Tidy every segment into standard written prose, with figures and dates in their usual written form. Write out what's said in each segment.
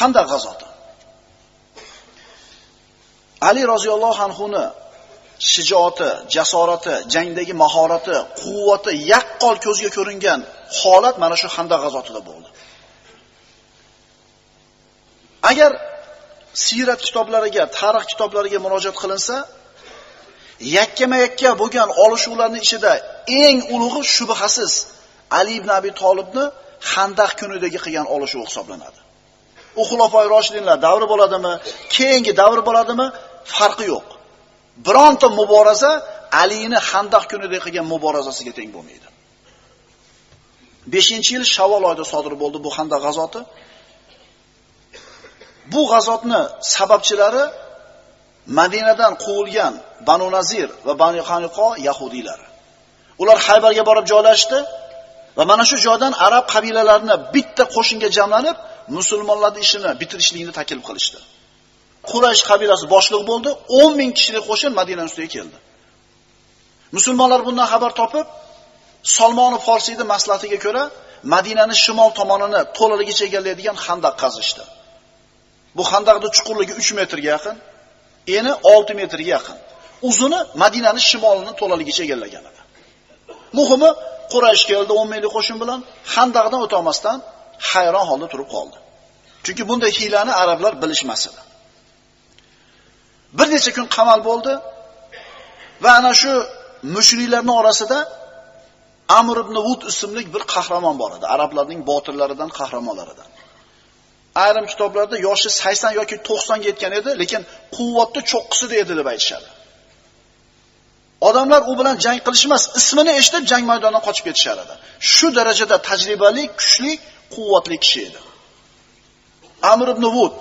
Handaq g'azoti. Ali roziyallohu anhuni shijoati, jasorati, jangdagi mahorati, quvvati yaqqol ko'zga ko'ringan holat mana shu Handaq g'azotida bo'ldi. Agar sirat kitoblariga, tarix kitoblariga murojaat qilinsa, yakkama-yakka bo'lgan olishuvlarning ichida eng ulug'i shubhasiz Ali ibn Abi Tolibni Handaq kunidagi qilgan olishuv hisoblanadi. U xulofoi roshidinlar davri bo'ladimi, keyingi davr bo'ladimi, farqi yo'q. Bironta muboraza Alini Handaq kunidagi qilgan muborazasiga teng bo'lmaydi. 5-yil Shavvol oyida sodir bo'ldi bu Handaq g'azoti. Bu g'azotni sababchilari Madinadan quvilgan Banu Nazir va Banu Qaniqo yahudiylar. Ular Haybarga borib joylashdi va mana shu joydan arab qabilalarini bitta qo'shinga jamlanib, musulmonlarning ishini bitirishlikni taklif qilishdi. Quraysh qabilasi boshliq bo'ldi, 10,000 kishilik qo'shin Madina ustiga keldi. Musulmonlar bundan xabar topib, Salmon Forsiyning maslahatiga ko'ra Madinaning shimol tomonini to'laligicha egallaydigan Handaq qazishdi. Bu Handaqning chuqurligi 3 metrga yaqin, eni 6 metrga yaqin. Uzuni Madinaning shimolini to'laligicha egallagan edi. Muhimi, Quraysh keldi 10 minglik qo'shin bilan, Handaqdan o'tolmasdan hayron holda turib qoldi. Chunki bunday hiylani arablar bilishmas edi. Bir necha kun qamal bo'ldi va ana shu mushriklarning orasida Amr ibn Wud ismli bir qahramon bor edi, arablarning botillaridan, qahramonlaridan. Ayrim kitoblarda yoshi 80 yoki 90 ga yetgan edi, lekin quvvatli cho'qqisida edi deb aytishadi. Odamlar u bilan jang qilishmas, ismini eshitib jang maydonidan qochib ketishar edi. Shu darajada tajribali, kuchli, quvvatli kishi edi. Amr ibn Wud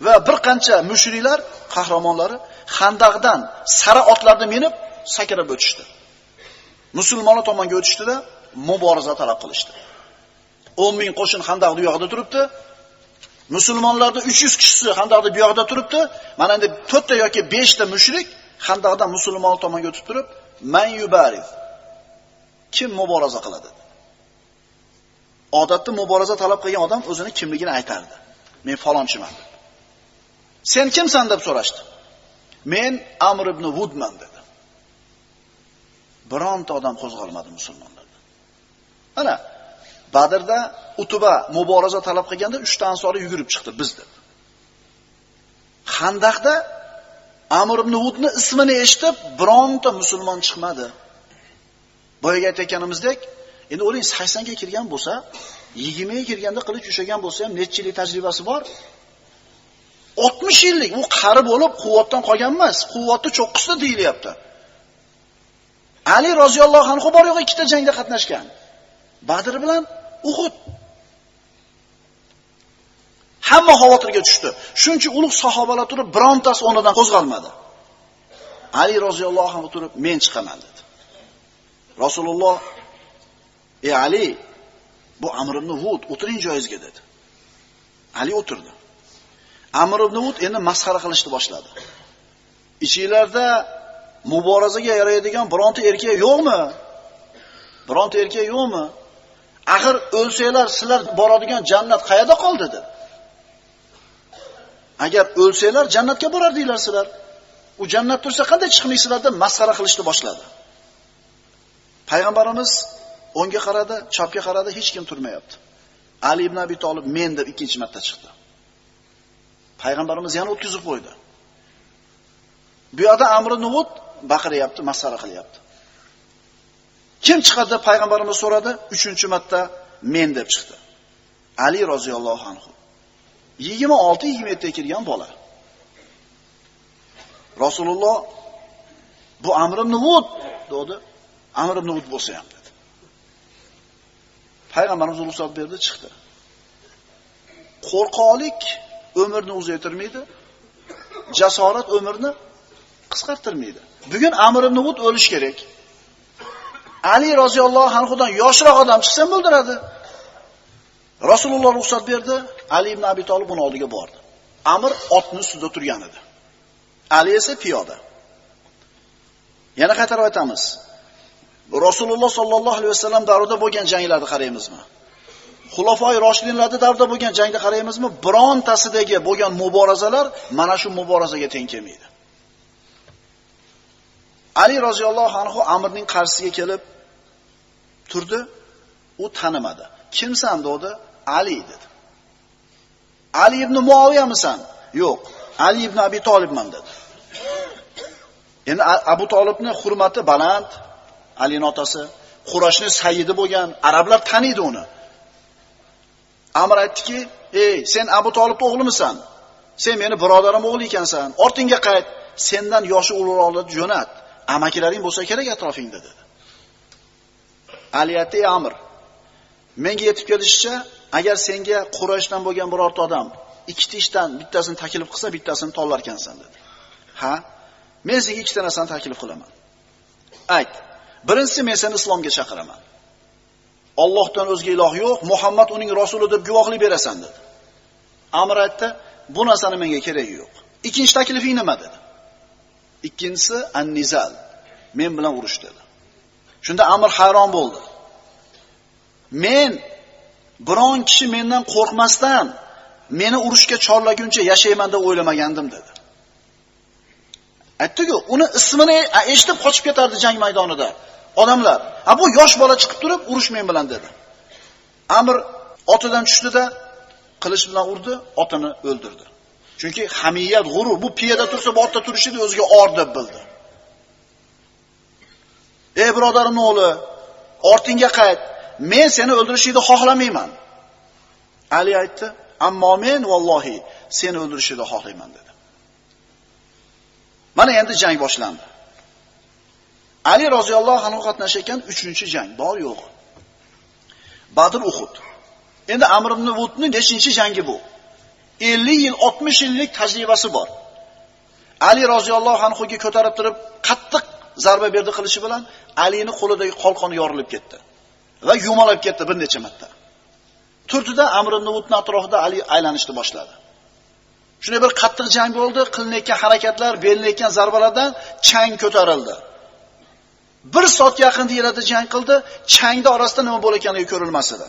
va bir qancha mushriklar qahramonlari Handaqdan sara otlarni minib sakrab o'tishdi. Musulmonlar tomonga o'tishdida muboraza talab qilishdi. 10,000 qo'shin Handaq bu yoqda turibdi. Musulmonlarning 300 kishisi Handaqda bu yoqda turibdi. Mana endi 4 ta yoki 5 ta mushrik Handaqdan musulmonlar tomonga o'tib turib, "Man yubariz." Kim muboraza qiladi? Odatda muboraza talab qilgan odam o'zini kimligini aytardi. Men falonchiman. Sen kimsan deb so'rashdi. Men Amr ibn Wudman dedi. Bironta odam qo'zg'almadi musulmonlardan. Mana Badrda Utuba muboraza talab qilganda 3 ta ansori yugurib chiqdi biz deb. Handaqda Amr ibn Wudni ismini eshitib bironta musulmon chiqmadi. Boyaga aytganimizdek, endi o'ring 80 ga kirgan bo'lsa, 20 ga kirganda qilich ushagan bo'lsa ham necha yillik tajribasi bor? 60 yillik u qari bo'lib quvvatdan qolgan emas, quvvatli cho'qqisida deyilyapti. Ali roziyallohu anhu bor yo'q ikkita jangda qatnashgan. Badr bilan Uhud. Hamma xavotirga tushdi. Shuncha ulug' sahobalar turib birontasi o'rnidan qo'zg'almadi. Ali roziyallohu anhu turib men chiqaman dedi. Rasululloh: "Ey Ali, bu Amr ibn Wud, o'tiring joyingizga" dedi. Ali o'tirdi. Amr ibn Wud endi masxara qilishni boshladi. Ichingizlarda muborazaga yaraydigan bironta erkak yo'qmi? Bironta erkak yo'qmi? Axir o'lsanglar sizlar boradigan jannat qayerda qoldi dedi. Agar o'lsanglar jannatga borardinglar sizlar. U jannat tursa qanday chiqmaysizlar deb masxara qilishni boshladi. Payg'ambarimiz o'ngga qaradi, chapga qaradi, hech kim turmayapti. Ali ibn Abi Tolib men deb ikkinchi marta chiqdi. Payg'ambarimiz yana o'tkazib qo'ydi. Bu yoqda Amr ibn Wud baqiryapti, masxara qilyapti. Kim chiqadi deb payg'ambarimiz so'radi. 3-marta men deb chiqdi. Ali roziyallohu anhu. 26-27 ga kirgan bola. Rasululloh bu Amr ibn Wud dedi. Amr ibn Wud bo'lsa ham dedi. Payg'ambarimiz ruxsat berdi, chiqdi. Qo'rqoqlik umrni uzaytirmaydi, jasorat umrni qisqartirmaydi. Bugun Amr ibn Wud o'lish kerak. Ali roziyallohu anhudan yoshroq odam chiqsa o'ldiradi. Rasululloh ruxsat berdi, Ali ibn Abi Tolib uning oldiga bordi. Amr otning ustida turgan edi. Ali esa piyoda. Yana qaytarib aytamiz. Rasululloh sollallohu alayhi vasallam davrida bo'lgan janglarni qaraymizmi? Xulofoi Roshidinlarda davrida bo'lgan jangda qaraymizmi, birontasidagi bo'lgan muborazalar mana shu muborazaga teng kelmaydi. Ali roziyallohu anhu Amrning qarshisiga kelib turdi, u tanimadi. Kimsan dedi? Ali dedi. Ali ibn Muaviyamisan? Yo'q, Ali ibn Abi Tolibman dedi. Endi Abu Tolibning hurmati baland, Alining otasi, Qurayshning sayyidi bo'lgan, arablar taniydi uni. Amr aytdiki, "Ey, sen Abu Tolibning o'g'limisan? Sen meni birodarim o'g'li ekansan. Ortingga qayt, sendan yoshi ulug'roqlarni jo'nat. Amakilaring bo'lsa kerak atrofingda" dedi. Ali aytdi, "Ey Amr, menga yetib kelishicha, agar senga Qurayshdan bo'lgan birorta odam ikkita ishdan bittasini taklif qilsa, bittasini tanlar ekansan" dedi. "Ha, men senga ikkita narsani taklif qilaman. Ayt. Birinchisi, men seni islomga chaqiraman. Allohdan o'zga iloh yo'q, Muhammad uning rasuli deb guvohlik berasan" dedi. Amr aytdi, "Bu narsani menga keragi yo'q. Ikkinchi taklifing nima?" dedi. Ikkinchisi an-nizal, men bilan urush dedi. Shunda Amr hayron bo'ldi. Men biron kishi mendan qo'rqmasdan meni urushga chorlaguncha yashayman deb o'ylamagandim dedi. Aytdi-ku, uni ismini eshitib qochib ketardi jang maydonida odamlar. Bu yosh bola chiqib turib, "Urush men bilan" dedi. Amr otidan tushdi-da, qilich bilan urdi, otini o'ldirdi. Chunki hamiyat, g'urur, bu piyoda tursa, bu otda turishini o'ziga or deb bildi. "Ey birodarimning o'g'li, ortingga qayt. Men seni o'ldirishingni xohlamayman." Ali aytdi, "Ammo men vallohi seni o'ldirishingni xohlayman" dedi. Mana endi jang boshlandi. Ali roziyallohu anhu qatnashgan 3-jang bor yo'q. Badr, Uhud. Endi Amr ibn Vudning 5-jangi bu. 50 yil, 60 yillik tajribasi bor. Ali roziyallohu anhu ga ko'tarib turib, qattiq zarba berdi qilishi bilan, Alining qo'lidagi qalqoni yorilib ketdi va yumalab ketdi bir necha marta. Turdida Amr ibn Vudning atrofida Ali aylanishni boshladi. Shunday bir qattiq jang bo'ldi, qilinayotgan harakatlar, berilayotgan zarbalardan chang ko'tarildi. 1 soatga yaqin yerda jang qildi, changda orasida nima bo'layotgani ko'rilmas edi.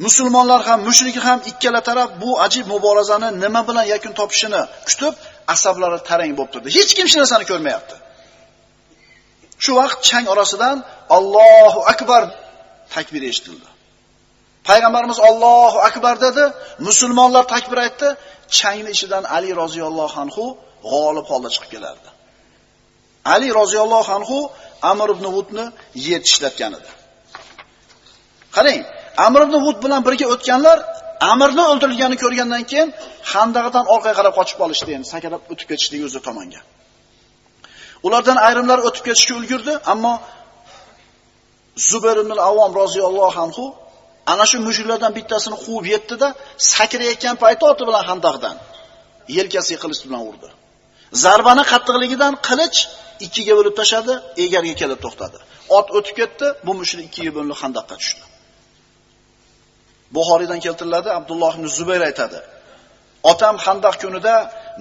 Musulmonlar ham, mushriklar ham ikkala taraf bu ajib muborazani nima bilan yakun topishini kutib, asablari tarang bo'lib turdi. Hech kim hech narsani ko'rmayapti. Shu vaqt chang orasidan Allohu akbar takbir eshitildi. Payg'ambarimiz Allohu akbar dedi, musulmonlar takbir aytdi, changning ichidan Ali roziyallohu anhu g'olib holda chiqib kelardi. Ali roziyallohu anhu Amr ibn Vudni yer tishlatgan edi. Qarang, Amr ibn Vud bilan birga o'tganlar Amrni o'ldirilganini ko'rgandan keyin Handaqdan orqaga qarab qochib qolishdi, endi sakrab o'tib ketishdi o'zi tomonga. Ulardan ayrimlar o'tib ketishga ulgurdi, ammo Zubayr ibn al-Avvom roziyallohu anhu ana shu mushriklardan bittasini quvib yetdi-da, sakrayotgan payti oti bilan Handaqdan yelkasiga qilich bilan urdi. Zarbani qattiqligidan qilich ikkiga bo'lib tashadi, egarga kelib to'xtadi. Ot o'tib ketdi, bu mushrik ikkiga bo'linib Handaqqa tushdi. Buxoriydan keltiriladi, Abdulloh ibn Zubayr aytadi. Otam Handaq kunida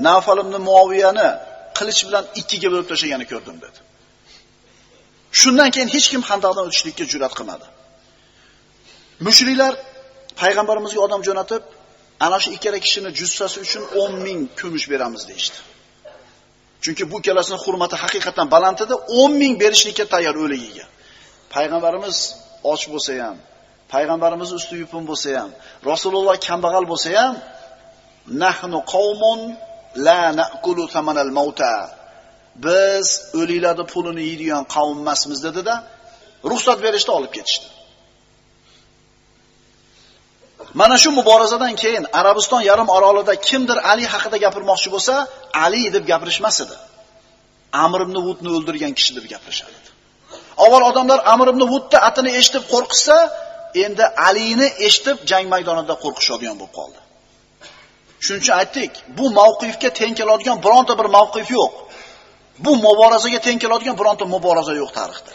Nafal ibn Muaviyani qilich bilan ikkiga bo'lib tashaganini ko'rdim dedi. Shundan keyin hech kim Handaqdan o'tishlikka jur'at qilmadi. Mushriklar payg'ambarimizga odam jo'natib, ana shu ikkala kishining jussasi uchun 10 ming kumush beramiz deydi. Chunki bu kelasining hurmati haqiqatan baland edi, 10 ming berishlikka tayyor o'ligiga. Payg'ambarimiz och bo'lsa ham, payg'ambarimiz usti yupun bo'lsa ham, Rasululloh kambag'al bo'lsa ham, nahnu qaumun la na'kulu thamanal mauta. Biz o'liklarning pulini yeydigan qavm emasmiz dedi-da, ruxsat berishda olib ketishdi. Mana shu muborazadan keyin Arabiston yarim orolida kimdir Ali haqida gapirmoqchi bo'lsa, Ali deb gapirishmas edi. Amr ibn Vudni o'ldirgan kishi deb gapirishadi. Avval odamlar Amr ibn Vudni atini eshitib qo'rqsa, endi Alini eshitib jang maydonida qo'rqishadigan bo'lib qoldi. Shuning uchun aytdik, bu mavqifga teng keladigan bironta bir mavqif yo'q. Bu muborazaga teng keladigan bironta muboraza yo'q tarixda.